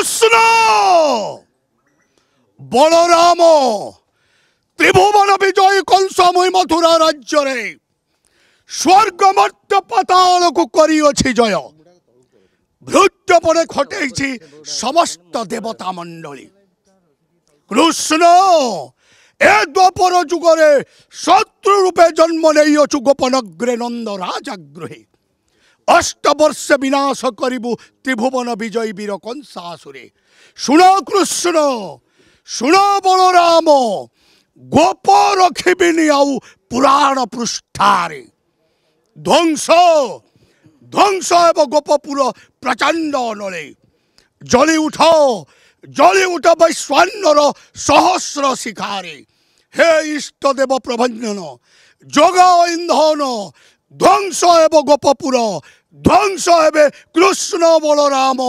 कृष्ण बलराम त्रिभुवन विजय कंसमय मथुरा राज्य रे स्वर्ग मर्त्य पाताल को करिअछि जय भृत्यपणे खटेछि समस्त देवता मंडली। कृष्ण ए द्वापर जुगरे शत्रु रूपे जन्म नहीं गोपनग्रे नंद राजागृहे अष्टवर्ष विनाश करिबु त्रिभुवन विजय वीर कंसासुरे। शुण कृष्ण शुण बलराम गोप रखिबिनी आउ पुराण पृष्ठारे ध्वंस ध्वंस एवं गोपपुर प्रचंड अनले जली उठ वैश्वानर सहस्र शिखारे। हे इष्टदेव प्रभंजन जोगा इंधन ध्वंस एवं गोपपुर ध्वंस एवं कृष्ण बलराम।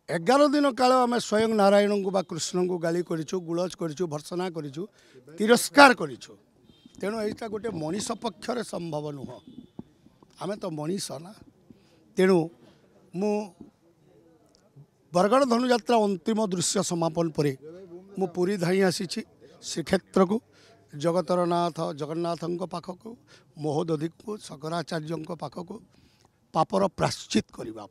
11 दिन काल आम स्वयं नारायण को बा कृष्ण को गाली करूँ गुलज करूँ भर्सना करूँ तिरस्कार करूँ। तेणु यहाँ गोटे मनीष पक्षर संभव नुह आम तो मनीष ना। तेणु मु बरगड़ धनुयात्रा अंतिम दृश्य समापन पर मु पुरी धाई आसी श्रीक्षेत्र को जगतर नाथ जगन्नाथ पाखक महोदधि को शंकराचार्य पाखक पापर प्राश्चित करने।